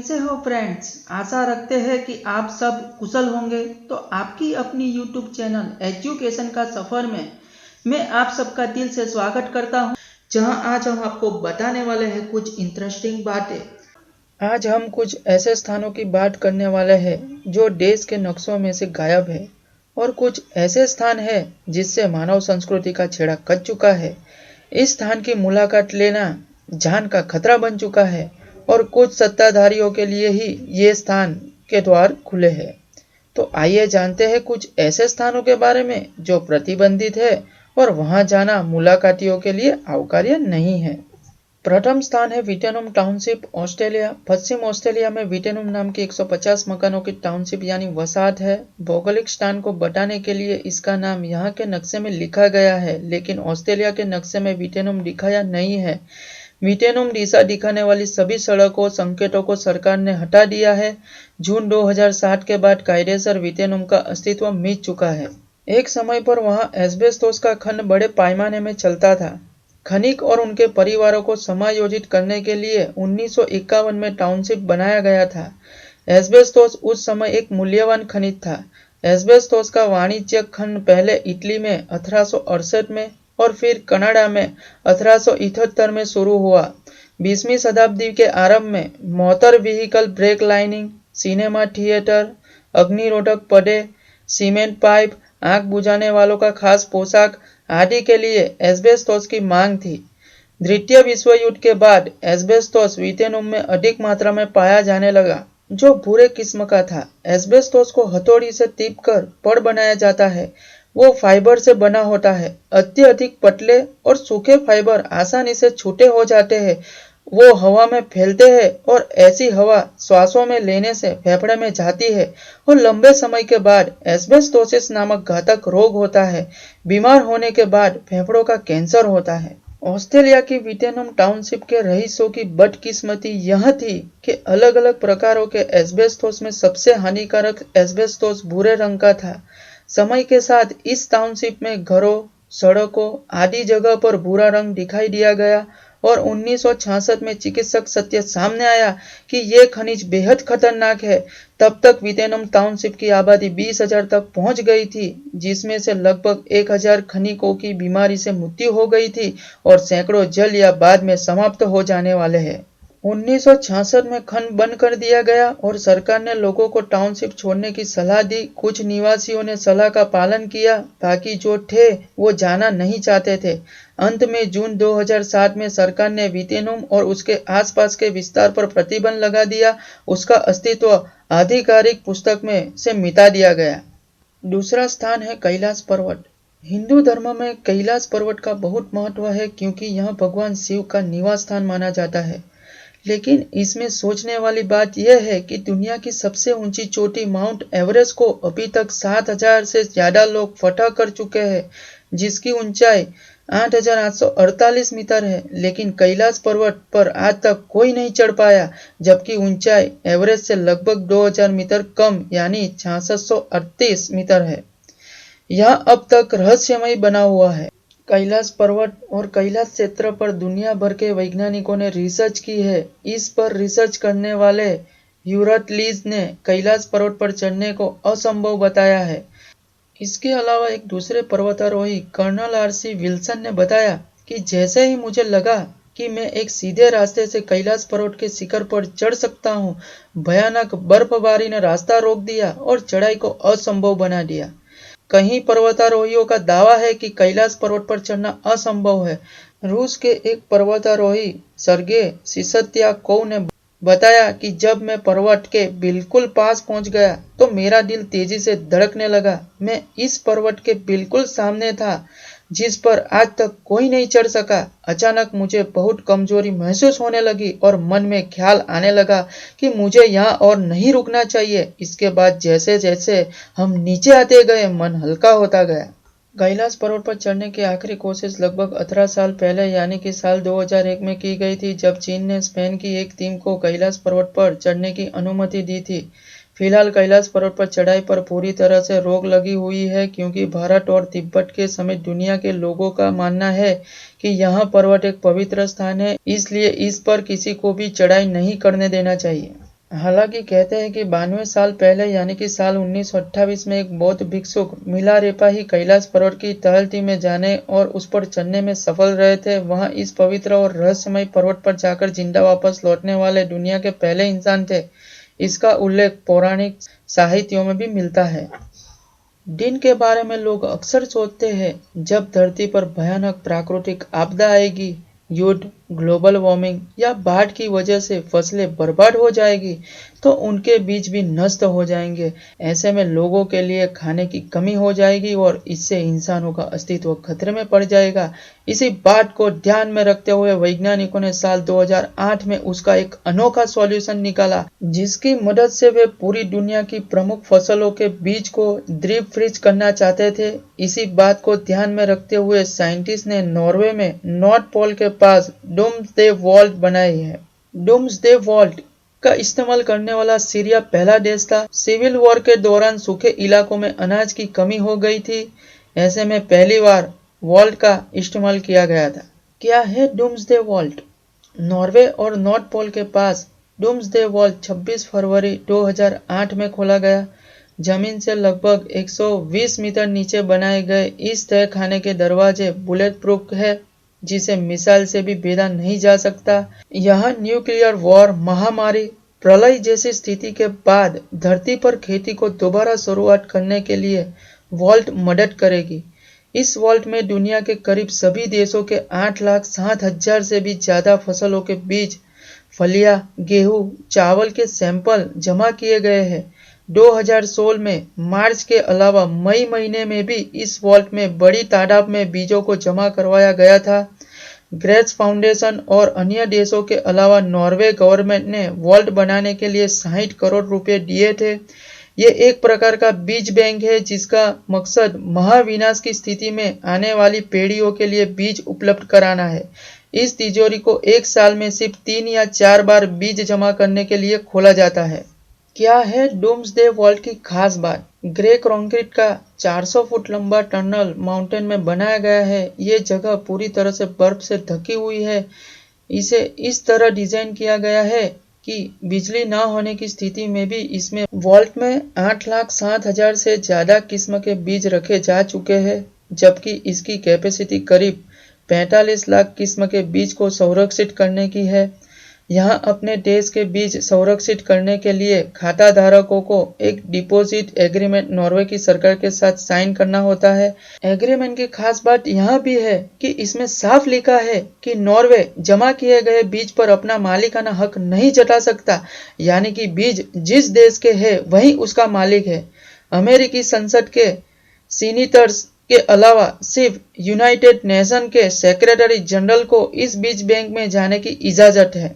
कैसे हो फ्रेंड्स। आशा रखते हैं कि आप सब कुशल होंगे। तो आपकी अपनी यूट्यूब चैनल एजुकेशन का सफ़र में मैं आप सबका दिल से स्वागत करता हूं, जहां आज हम आपको बताने वाले हैं कुछ इंटरेस्टिंग बातें। आज हम कुछ ऐसे स्थानों की बात करने वाले हैं जो देश के नक्शों में से गायब है, और कुछ ऐसे स्थान हैं जिससे मानव संस्कृति का छेड़ा कट चुका है। इस स्थान की मुलाकात लेना जान का खतरा बन चुका है, और कुछ सत्ताधारियों के लिए ही ये स्थान के द्वार खुले हैं। तो आइए जानते हैं कुछ ऐसे स्थानों के बारे में जो प्रतिबंधित है और वहां जाना मुलाकातियों के लिए अवकार्य नहीं है। प्रथम स्थान है विटेनुम टाउनशिप, ऑस्ट्रेलिया। पश्चिम ऑस्ट्रेलिया में विटेनुम नाम की 150 मकानों की टाउनशिप यानी वसाहत है। भौगोलिक स्थान को बताने के लिए इसका नाम यहाँ के नक्शे में लिखा गया है, लेकिन ऑस्ट्रेलिया के नक्शे में विटेनुम दिखाया नहीं है। विटेनुम दिशा दिखाने वाली सभी सड़कों संकेतों को सरकार ने हटा दिया है। जून 2007 के बाद कायदेसर विटेनुम का अस्तित्व मिट चुका है। एक समय पर वहां एस्बेस्टोस का खनन बड़े पैमाने में चलता था। खनिक और उनके परिवारों को समायोजित करने के लिए 1951 में टाउनशिप बनाया गया था। एस्बेस्टोस उस समय एक मूल्यवान खनिज था। एस्बेस्टोस का वाणिज्यिक खनन पहले इटली में 1868 में और फिर कनाडा में 1878 में शुरू हुआ। 20वीं शताब्दी के आरंभ में motor vehicle brake lining, cinema theatre, अग्निरोधक पदे, सीमेंट पाइप, आग बुझाने वालों का खास पोशाक आदि के लिए एस्बेस्टोस की मांग थी। द्वितीय विश्व युद्ध के बाद एस्बेस्टोस विटेनुम में अधिक मात्रा में पाया जाने लगा, जो बुरे किस्म का था। एस्बेस्टोस को हथौड़ी से टीपकर पड़ बनाया जाता है। वो फाइबर से बना होता है। अत्यधिक पतले और सूखे फाइबर आसानी से छूटे हो जाते हैं। वो हवा में फैलते हैं और ऐसी हवा श्वासों में लेने से फेफड़े में जाती है और लंबे समय के बाद एस्बेस्टोसिस नामक घातक रोग होता है। बीमार होने के बाद फेफड़ों का कैंसर होता है। ऑस्ट्रेलिया की विटेनुम टाउनशिप के रईसों की बदकिस्मती यह थी कि अलग अलग प्रकारों के एस्बेस्टोस में सबसे हानिकारक एस्बेस्टोस भूरे रंग का था। समय के साथ इस टाउनशिप में घरों, सड़कों आदि जगह पर भूरा रंग दिखाई दिया गया, और 1966 में चिकित्सक सत्य सामने आया कि यह खनिज बेहद खतरनाक है। तब तक विटेनुम टाउनशिप की आबादी 20,000 तक पहुंच गई थी, जिसमें से लगभग 1,000 खनिकों की बीमारी से मृत्यु हो गई थी और सैकड़ों जल्द या बाद में समाप्त हो जाने वाले हैं। 1966 में खनन बंद कर दिया गया और सरकार ने लोगों को टाउनशिप छोड़ने की सलाह दी। कुछ निवासियों ने सलाह का पालन किया, बाकी जो थे वो जाना नहीं चाहते थे। अंत में जून 2007 में सरकार ने विटेनुम और उसके आसपास के विस्तार पर प्रतिबंध लगा दिया। उसका अस्तित्व आधिकारिक पुस्तक में से मिटा दिया गया। दूसरा स्थान है कैलाश पर्वत। हिंदू धर्म में कैलाश पर्वत का बहुत महत्व है, क्योंकि यह भगवान शिव का निवास स्थान माना जाता है। लेकिन इसमें सोचने वाली बात यह है कि दुनिया की सबसे ऊंची चोटी माउंट एवरेस्ट को अभी तक 7,000 से ज्यादा लोग फतह कर चुके हैं, जिसकी ऊंचाई 8,848 मीटर है। लेकिन कैलाश पर्वत पर आज तक कोई नहीं चढ़ पाया, जबकि ऊंचाई एवरेस्ट से लगभग 2,000 मीटर कम यानी 638 मीटर है। यह अब तक रहस्यमय बना हुआ है। कैलाश पर्वत और कैलाश क्षेत्र पर दुनिया भर के वैज्ञानिकों ने रिसर्च की है। इस पर रिसर्च करने वाले ह्यूरटलीज ने कैलाश पर्वत पर चढ़ने को असंभव बताया है। इसके अलावा एक दूसरे पर्वतारोही कर्नल आर.सी. विल्सन ने बताया कि जैसे ही मुझे लगा कि मैं एक सीधे रास्ते से कैलाश पर्वत के शिखर पर चढ़ सकता हूँ, भयानक बर्फबारी ने रास्ता रोक दिया और चढ़ाई को असंभव बना दिया। कई पर्वतारोहियों का दावा है कि कैलाश पर्वत पर चढ़ना असंभव है। रूस के एक पर्वतारोही सर्गेई सिसत्याकोव ने बताया कि जब मैं पर्वत के बिल्कुल पास पहुंच गया तो मेरा दिल तेजी से धड़कने लगा। मैं इस पर्वत के बिल्कुल सामने था, जिस पर आज तक कोई नहीं चढ़ सका। अचानक मुझे बहुत कमजोरी महसूस होने लगी और मन में ख्याल आने लगा कि मुझे यहाँ और नहीं रुकना चाहिए। इसके बाद जैसे जैसे हम नीचे आते गए, मन हल्का होता गया। कैलाश पर्वत पर चढ़ने की आखिरी कोशिश लगभग 18 साल पहले यानी कि साल 2001 में की गई थी, जब चीन ने स्पेन की एक टीम को कैलाश पर्वत पर चढ़ने की अनुमति दी थी। फिलहाल कैलाश पर्वत पर चढ़ाई पर पूरी तरह से रोक लगी हुई है, क्योंकि भारत और तिब्बत के समेत दुनिया के लोगों का मानना है कि यह पर्वत एक पवित्र स्थान है, इसलिए इस पर किसी को भी चढ़ाई नहीं करने देना चाहिए। हालांकि कहते हैं कि 92 साल पहले यानी कि साल 1928 में एक बौद्ध भिक्षुक मिलारेपा ही कैलाश पर्वत की तलहटी में जाने और उस पर चढ़ने में सफल रहे थे। वहां इस पवित्र और रहस्यमय पर्वत पर जाकर जिंदा वापस लौटने वाले दुनिया के पहले इंसान थे। इसका उल्लेख पौराणिक साहित्यों में भी मिलता है। दिन के बारे में लोग अक्सर सोचते हैं जब धरती पर भयानक प्राकृतिक आपदा आएगी, युद्ध, ग्लोबल वार्मिंग या बाढ़ की वजह से फसलें बर्बाद हो जाएगी तो उनके बीज भी नष्ट हो जाएंगे। ऐसे में लोगों के लिए खाने की कमी हो जाएगी और इससे इंसानों का अस्तित्व खतरे में पड़ जाएगा। इसी बात को ध्यान में रखते हुए वैज्ञानिकों ने साल 2008 में उसका एक अनोखा सॉल्यूशन निकाला, जिसकी मदद से वे पूरी दुनिया की प्रमुख फसलों के बीज को डीप फ्रीज करना चाहते थे। इसी बात को ध्यान में रखते हुए साइंटिस्ट ने नॉर्वे में नॉर्थ पोल के पास डूम्सडे वॉल्ट बनाई है। डूम्सडे वॉल्ट का इस्तेमाल करने वाला सीरिया पहला देश था। सिविल वॉर के दौरान सूखे इलाकों में अनाज की कमी हो गई थी। ऐसे में पहली बार वॉल्ट का इस्तेमाल किया गया था। क्या है डूम्सडे वॉल्ट? नॉर्वे और नॉर्थ पोल के पास डूम्सडे वॉल्ट 26 फरवरी 2008 में खोला गया। जमीन से लगभग 120 मीटर नीचे बनाए गए इस तय खाने के दरवाजे बुलेट प्रूफ है, जिसे मिसाइल से भी भेदा नहीं जा सकता। यहाँ न्यूक्लियर वॉर, महामारी, प्रलय जैसी स्थिति के बाद धरती पर खेती को दोबारा शुरुआत करने के लिए वॉल्ट मदद करेगी। इस वॉल्ट में दुनिया के करीब सभी देशों के 8,07,000 से भी ज्यादा फसलों के बीज, फलियां, गेहूं, चावल के सैंपल जमा किए गए हैं। 2016 में मार्च के अलावा मई महीने में भी इस वॉल्ट में बड़ी तादाद में बीजों को जमा करवाया गया था। ग्रेट्स फाउंडेशन और अन्य देशों के अलावा नॉर्वे गवर्नमेंट ने वॉल्ट बनाने के लिए 60 करोड़ रुपए दिए थे। ये एक प्रकार का बीज बैंक है जिसका मकसद महाविनाश की स्थिति में आने वाली पीढ़ियों के लिए बीज उपलब्ध कराना है। इस तिजोरी को एक साल में सिर्फ 3 या 4 बार बीज जमा करने के लिए खोला जाता है। क्या है डूम्सडे वॉल्ट की खास बात? ग्रे कंक्रीट का 400 फुट लंबा टनल माउंटेन में बनाया गया है। ये जगह पूरी तरह से बर्फ से ढकी हुई है। इसे इस तरह डिजाइन किया गया है कि बिजली न होने की स्थिति में भी इसमें वॉल्ट में 8,07,000 से ज्यादा किस्म के बीज रखे जा चुके हैं, जबकि इसकी कैपेसिटी करीब 45 लाख किस्म के बीज को संरक्षित करने की है। यहाँ अपने देश के बीज संरक्षित करने के लिए खाता धारकों को एक डिपॉजिट एग्रीमेंट नॉर्वे की सरकार के साथ साइन करना होता है। एग्रीमेंट की खास बात यह भी है कि इसमें साफ लिखा है कि नॉर्वे जमा किए गए बीज पर अपना मालिकाना हक नहीं जता सकता, यानी कि बीज जिस देश के है वही उसका मालिक है। अमेरिकी संसद के सीनेटर्स के अलावा सिर्फ यूनाइटेड नेशन के सेक्रेटरी जनरल को इस बीज बैंक में जाने की इजाजत है।